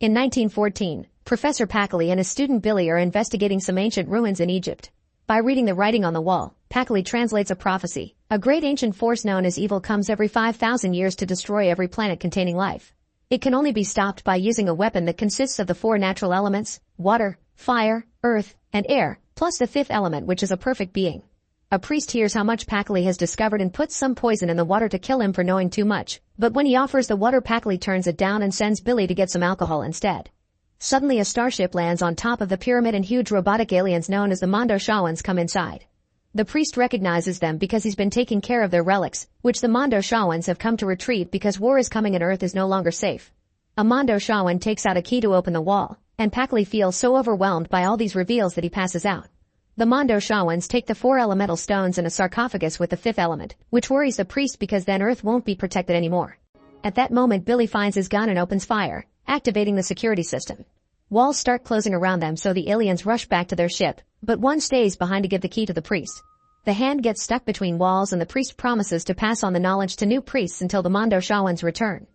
In 1914, Professor Packley and his student Billy are investigating some ancient ruins in Egypt. By reading the writing on the wall, Packley translates a prophecy. A great ancient force known as evil comes every 5,000 years to destroy every planet containing life. It can only be stopped by using a weapon that consists of the 4 natural elements, water, fire, earth, and air, plus the 5th element, which is a perfect being. A priest hears how much Packley has discovered and puts some poison in the water to kill him for knowing too much. But when he offers the water, Packley turns it down and sends Billy to get some alcohol instead. Suddenly a starship lands on top of the pyramid and huge robotic aliens known as the Mondo Shawans come inside. The priest recognizes them because he's been taking care of their relics, which the Mondo Shawans have come to retrieve because war is coming and Earth is no longer safe. A Mondo Shawan takes out a key to open the wall, and Packley feels so overwhelmed by all these reveals that he passes out. The Mondo Shawans take the 4 elemental stones and a sarcophagus with the 5th element, which worries the priest because then Earth won't be protected anymore. At that moment Billy finds his gun and opens fire, activating the security system. Walls start closing around them, so the aliens rush back to their ship, but one stays behind to give the key to the priest. The hand gets stuck between walls and the priest promises to pass on the knowledge to new priests until the Mondo Shawans return.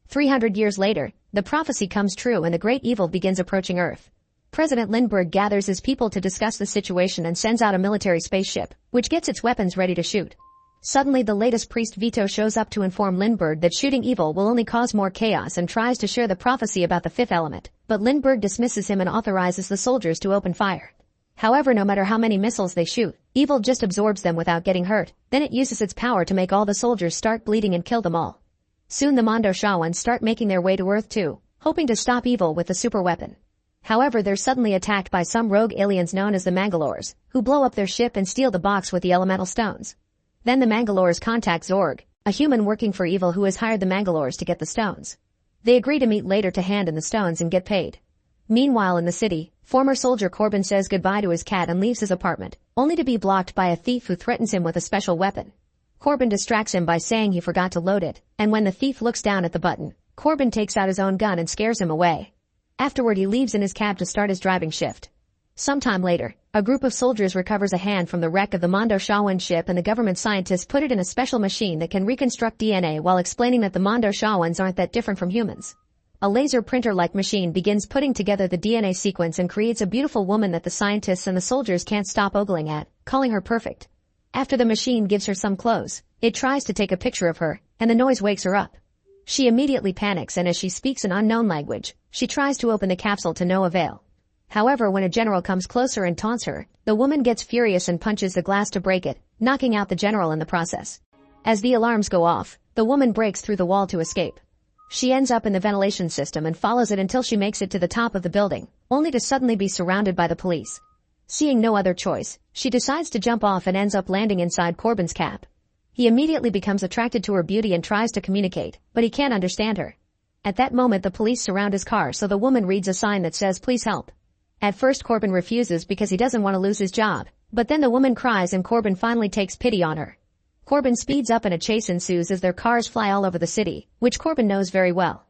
300 years later, the prophecy comes true and the great evil begins approaching Earth. President Lindbergh gathers his people to discuss the situation and sends out a military spaceship, which gets its weapons ready to shoot. Suddenly the latest priest Vito shows up to inform Lindbergh that shooting evil will only cause more chaos and tries to share the prophecy about the 5th element, but Lindbergh dismisses him and authorizes the soldiers to open fire. However, no matter how many missiles they shoot, evil just absorbs them without getting hurt, then it uses its power to make all the soldiers start bleeding and kill them all. Soon the Mondo Shawans start making their way to Earth too, hoping to stop evil with the super weapon. However, they're suddenly attacked by some rogue aliens known as the Mangalores, who blow up their ship and steal the box with the elemental stones. Then the Mangalores contact Zorg, a human working for evil who has hired the Mangalores to get the stones. They agree to meet later to hand in the stones and get paid. Meanwhile in the city, former soldier Corbin says goodbye to his cat and leaves his apartment, only to be blocked by a thief who threatens him with a special weapon. Corbin distracts him by saying he forgot to load it, and when the thief looks down at the button, Corbin takes out his own gun and scares him away. Afterward he leaves in his cab to start his driving shift. Sometime later, a group of soldiers recovers a hand from the wreck of the Mondo Shawan ship and the government scientists put it in a special machine that can reconstruct DNA while explaining that the Mondo Shawans aren't that different from humans. A laser printer-like machine begins putting together the DNA sequence and creates a beautiful woman that the scientists and the soldiers can't stop ogling at, calling her perfect. After the machine gives her some clothes, it tries to take a picture of her, and the noise wakes her up. She immediately panics, and as she speaks an unknown language, she tries to open the capsule to no avail. However, when a general comes closer and taunts her, the woman gets furious and punches the glass to break it, knocking out the general in the process. As the alarms go off, the woman breaks through the wall to escape. She ends up in the ventilation system and follows it until she makes it to the top of the building, only to suddenly be surrounded by the police. Seeing no other choice, she decides to jump off and ends up landing inside Corbin's cap. He immediately becomes attracted to her beauty and tries to communicate, but he can't understand her. At that moment the police surround his car, so the woman reads a sign that says please help. At first Corbin refuses because he doesn't want to lose his job, but then the woman cries and Corbin finally takes pity on her. Corbin speeds up and a chase ensues as their cars fly all over the city, which Corbin knows very well.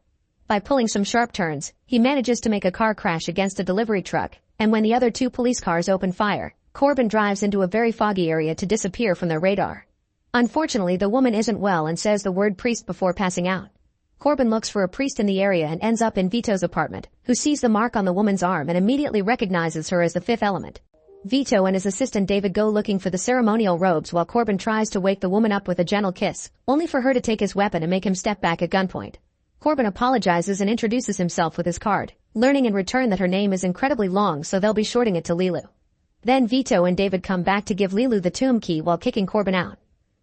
By pulling some sharp turns, he manages to make a car crash against a delivery truck, and when the other 2 police cars open fire, Corbin drives into a very foggy area to disappear from their radar. Unfortunately, the woman isn't well and says the word priest before passing out. Corbin looks for a priest in the area and ends up in Vito's apartment, who sees the mark on the woman's arm and immediately recognizes her as the 5th element. Vito and his assistant David go looking for the ceremonial robes while Corbin tries to wake the woman up with a gentle kiss, only for her to take his weapon and make him step back at gunpoint. Corbin apologizes and introduces himself with his card, learning in return that her name is incredibly long, so they'll be shorting it to Lilu. Then Vito and David come back to give Lilu the tomb key while kicking Corbin out.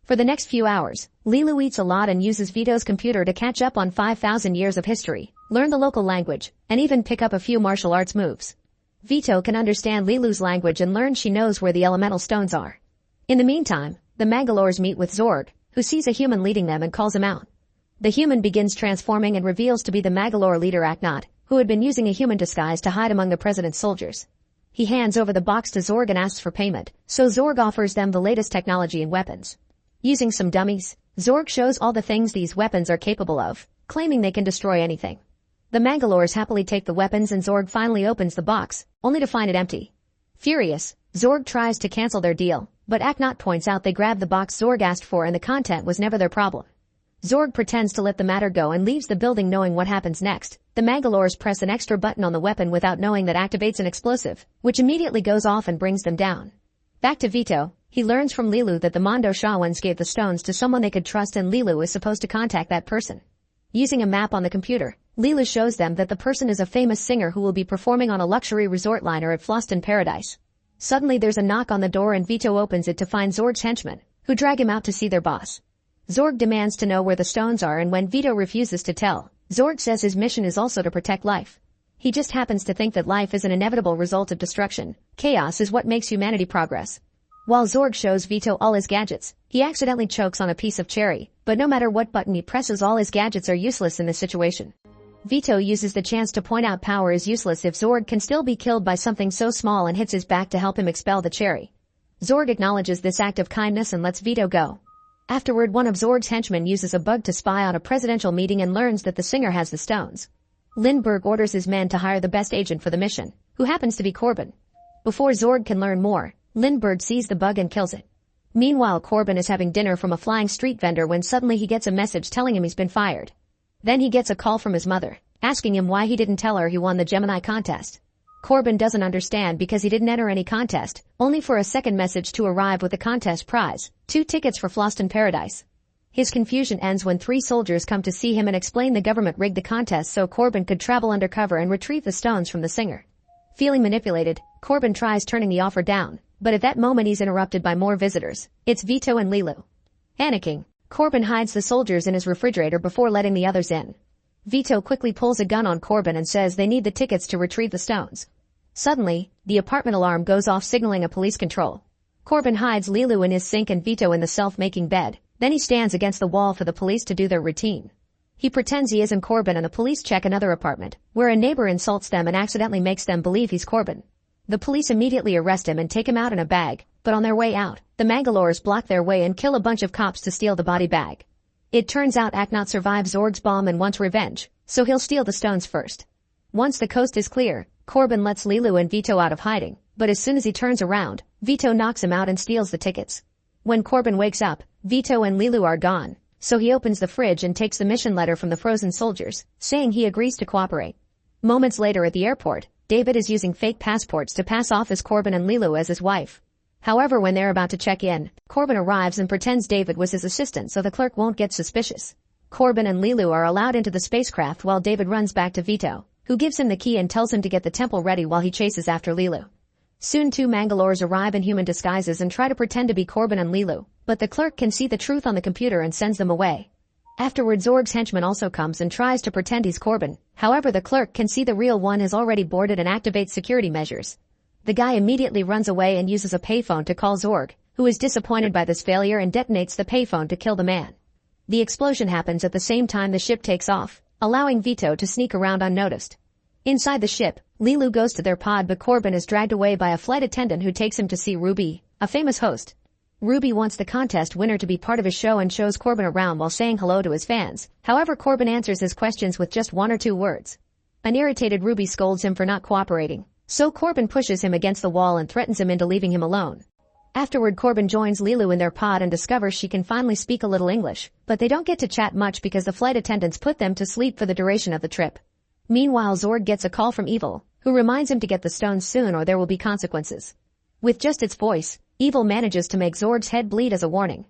For the next few hours, Lilu eats a lot and uses Vito's computer to catch up on 5,000 years of history, learn the local language, and even pick up a few martial arts moves. Vito can understand Lilu's language and learns she knows where the elemental stones are. In the meantime, the Mangalores meet with Zorg, who sees a human leading them and calls him out. The human begins transforming and reveals to be the Mangalore leader Aknot, who had been using a human disguise to hide among the president's soldiers. He hands over the box to Zorg and asks for payment, so Zorg offers them the latest technology and weapons. Using some dummies, Zorg shows all the things these weapons are capable of, claiming they can destroy anything. The Mangalores happily take the weapons and Zorg finally opens the box, only to find it empty. Furious, Zorg tries to cancel their deal, but Aknot points out they grabbed the box Zorg asked for and the content was never their problem. Zorg pretends to let the matter go and leaves the building knowing what happens next, The Mangalores press an extra button on the weapon without knowing that activates an explosive, which immediately goes off and brings them down. Back to Vito, he learns from Lilu that the Mondo Shawans gave the stones to someone they could trust and Lilu is supposed to contact that person. Using a map on the computer, Lilu shows them that the person is a famous singer who will be performing on a luxury resort liner at Floston Paradise. Suddenly there's a knock on the door and Vito opens it to find Zorg's henchmen, who drag him out to see their boss. Zorg demands to know where the stones are and when Vito refuses to tell, Zorg says his mission is also to protect life. He just happens to think that life is an inevitable result of destruction. Chaos is what makes humanity progress. While Zorg shows Vito all his gadgets, he accidentally chokes on a piece of cherry, but no matter what button he presses all his gadgets are useless in this situation. Vito uses the chance to point out power is useless if Zorg can still be killed by something so small and hits his back to help him expel the cherry. Zorg acknowledges this act of kindness and lets Vito go. Afterward, one of Zorg's henchmen uses a bug to spy on a presidential meeting and learns that the singer has the stones. Lindbergh orders his men to hire the best agent for the mission, who happens to be Corbin. Before Zorg can learn more, Lindbergh sees the bug and kills it. Meanwhile, Corbin is having dinner from a flying street vendor when suddenly he gets a message telling him he's been fired. Then he gets a call from his mother, asking him why he didn't tell her he won the Gemini contest. Corbin doesn't understand because he didn't enter any contest, only for a second message to arrive with the contest prize, 2 tickets for Floston Paradise. His confusion ends when 3 soldiers come to see him and explain the government rigged the contest so Corbin could travel undercover and retrieve the stones from the singer. Feeling manipulated, Corbin tries turning the offer down, but at that moment he's interrupted by more visitors. It's Vito and Lilu. Panicking, Corbin hides the soldiers in his refrigerator before letting the others in. Vito quickly pulls a gun on Corbin and says they need the tickets to retrieve the stones. Suddenly, the apartment alarm goes off signaling a police control. Corbin hides Lilu in his sink and Vito in the self-making bed, then he stands against the wall for the police to do their routine. He pretends he isn't Corbin and the police check another apartment, where a neighbor insults them and accidentally makes them believe he's Corbin. The police immediately arrest him and take him out in a bag, but on their way out, the Mangalores block their way and kill a bunch of cops to steal the body bag. It turns out Aknot survives Zorg's bomb and wants revenge, so he'll steal the stones first. Once the coast is clear, Corbin lets Lilu and Vito out of hiding, but as soon as he turns around, Vito knocks him out and steals the tickets. When Corbin wakes up, Vito and Lilu are gone, so he opens the fridge and takes the mission letter from the frozen soldiers, saying he agrees to cooperate. Moments later at the airport, David is using fake passports to pass off as Corbin and Lilu as his wife. However, when they're about to check in, Corbin arrives and pretends David was his assistant so the clerk won't get suspicious. Corbin and Lilu are allowed into the spacecraft while David runs back to Vito, who gives him the key and tells him to get the temple ready while he chases after Lilu. Soon 2 Mangalores arrive in human disguises and try to pretend to be Corbin and Lilu, but the clerk can see the truth on the computer and sends them away. Afterward, Zorg's henchman also comes and tries to pretend he's Corbin, however the clerk can see the real one has already boarded and activates security measures. The guy immediately runs away and uses a payphone to call Zorg, who is disappointed by this failure and detonates the payphone to kill the man. The explosion happens at the same time the ship takes off, allowing Vito to sneak around unnoticed. Inside the ship, Lilu goes to their pod but Corbin is dragged away by a flight attendant who takes him to see Ruby, a famous host. Ruby wants the contest winner to be part of his show and shows Corbin around while saying hello to his fans. However, Corbin answers his questions with just 1 or 2 words. An irritated Ruby scolds him for not cooperating, so Corbin pushes him against the wall and threatens him into leaving him alone. Afterward, Corbin joins Lilu in their pod and discovers she can finally speak a little English, but they don't get to chat much because the flight attendants put them to sleep for the duration of the trip. Meanwhile, Zorg gets a call from Evil, who reminds him to get the stones soon or there will be consequences. With just its voice, Evil manages to make Zorg's head bleed as a warning.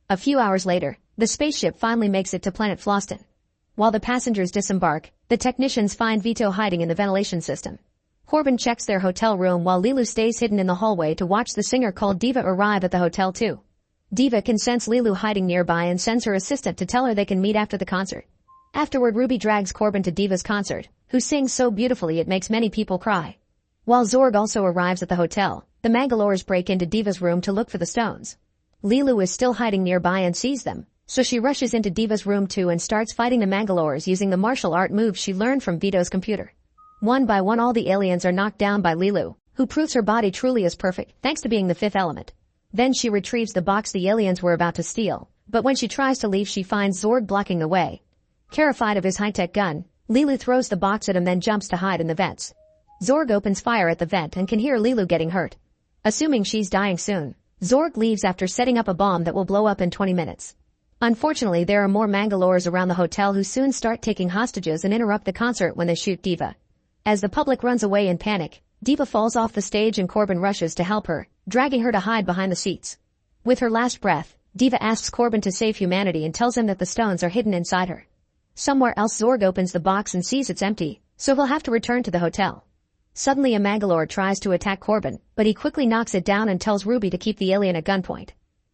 A few hours later, the spaceship finally makes it to planet Floston. While the passengers disembark, the technicians find Vito hiding in the ventilation system. Corbin checks their hotel room while Lilu stays hidden in the hallway to watch the singer called Diva arrive at the hotel too. Diva can sense Lilu hiding nearby and sends her assistant to tell her they can meet after the concert. Afterward, Ruby drags Corbin to Diva's concert, who sings so beautifully it makes many people cry. While Zorg also arrives at the hotel, the Mangalores break into Diva's room to look for the stones. Lilu is still hiding nearby and sees them, so she rushes into Diva's room too and starts fighting the Mangalores using the martial art moves she learned from Vito's computer. One by one all the aliens are knocked down by Lilu, who proves her body truly is perfect thanks to being the 5th element. Then she retrieves the box the aliens were about to steal, but when she tries to leave she finds Zorg blocking the way. Terrified of his high-tech gun, Lilu throws the box at him then jumps to hide in the vents. Zorg opens fire at the vent and can hear Lilu getting hurt. Assuming she's dying soon, Zorg leaves after setting up a bomb that will blow up in 20 minutes. Unfortunately, there are more Mangalores around the hotel who soon start taking hostages and interrupt the concert when they shoot Diva. As the public runs away in panic, Diva falls off the stage and Corbin rushes to help her, dragging her to hide behind the seats. With her last breath, Diva asks Corbin to save humanity and tells him that the stones are hidden inside her. Somewhere else, Zorg opens the box and sees it's empty, so he'll have to return to the hotel. Suddenly a Mangalore tries to attack Corbin, but he quickly knocks it down and tells Ruby to keep the alien at gunpoint.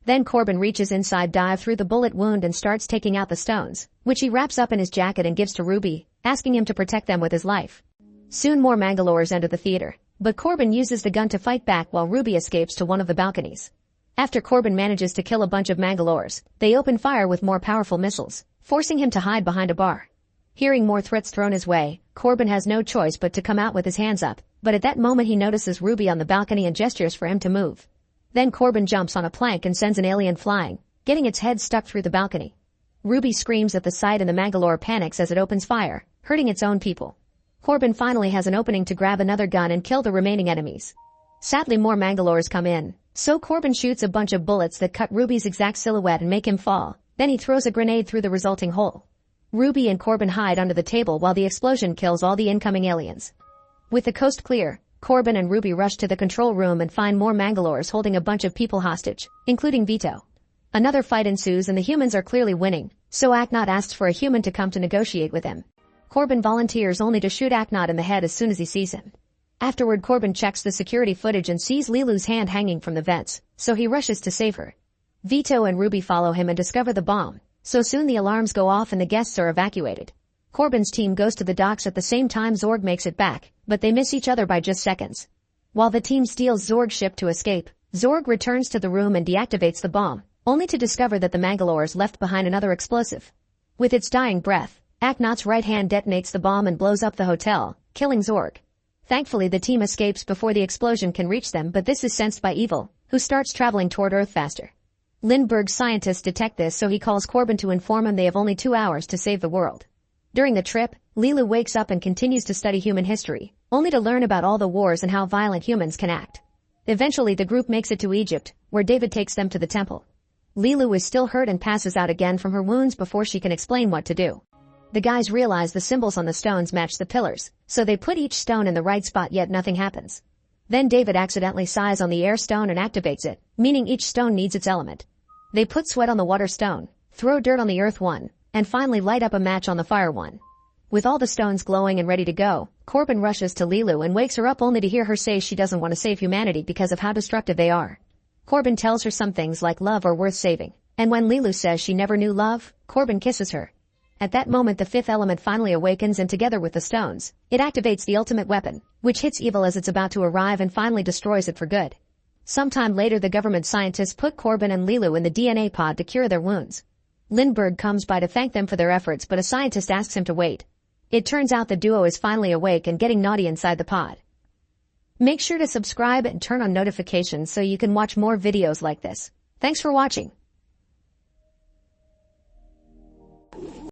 Then Corbin reaches inside, dive through the bullet wound and starts taking out the stones, which he wraps up in his jacket and gives to Ruby, asking him to protect them with his life. Soon more Mangalores enter the theater, but Corbin uses the gun to fight back while Ruby escapes to one of the balconies. After Corbin manages to kill a bunch of Mangalores, they open fire with more powerful missiles, forcing him to hide behind a bar. Hearing more threats thrown his way, Corbin has no choice but to come out with his hands up, but at that moment he notices Ruby on the balcony and gestures for him to move. Then Corbin jumps on a plank and sends an alien flying, getting its head stuck through the balcony. Ruby screams at the sight and the Mangalore panics as it opens fire, hurting its own people. Corbin finally has an opening to grab another gun and kill the remaining enemies. Sadly, more Mangalores come in, so Corbin shoots a bunch of bullets that cut Ruby's exact silhouette and make him fall. Then he throws a grenade through the resulting hole. Ruby and Corbin hide under the table while the explosion kills all the incoming aliens. With the coast clear, Corbin and Ruby rush to the control room and find more Mangalores holding a bunch of people hostage, including Vito. Another fight ensues and the humans are clearly winning, so Aknot asks for a human to come to negotiate with him. Corbin volunteers only to shoot Aknot in the head as soon as he sees him. Afterward, Corbin checks the security footage and sees Lilu's hand hanging from the vents, so he rushes to save her. Vito and Ruby follow him and discover the bomb, so soon the alarms go off and the guests are evacuated. Corbin's team goes to the docks at the same time Zorg makes it back, but they miss each other by just seconds. While the team steals Zorg's ship to escape, Zorg returns to the room and deactivates the bomb, only to discover that the Mangalores left behind another explosive. With its dying breath, Aknot's right hand detonates the bomb and blows up the hotel, killing Zorg. Thankfully, the team escapes before the explosion can reach them, but this is sensed by Evil, who starts traveling toward Earth faster. Lindbergh's scientists detect this, so he calls Corbin to inform him they have only 2 hours to save the world. During the trip, Lilu wakes up and continues to study human history, only to learn about all the wars and how violent humans can act. Eventually, the group makes it to Egypt, where David takes them to the temple. Lilu is still hurt and passes out again from her wounds before she can explain what to do. The guys realize the symbols on the stones match the pillars, so they put each stone in the right spot, yet nothing happens. Then David accidentally sighs on the air stone and activates it, meaning each stone needs its element. They put sweat on the water stone, throw dirt on the earth one, and finally light up a match on the fire one. With all the stones glowing and ready to go, Corbin rushes to Lilu and wakes her up only to hear her say she doesn't want to save humanity because of how destructive they are. Corbin tells her some things like love are worth saving, and when Lilu says she never knew love, Corbin kisses her. At that moment, the fifth element finally awakens, and together with the stones, it activates the ultimate weapon, which hits Evil as it's about to arrive and finally destroys it for good. Sometime later, the government scientists put Corbin and Lilu in the DNA pod to cure their wounds. Lindbergh comes by to thank them for their efforts, but a scientist asks him to wait. It turns out the duo is finally awake and getting naughty inside the pod. Make sure to subscribe and turn on notifications so you can watch more videos like this. Thanks for watching.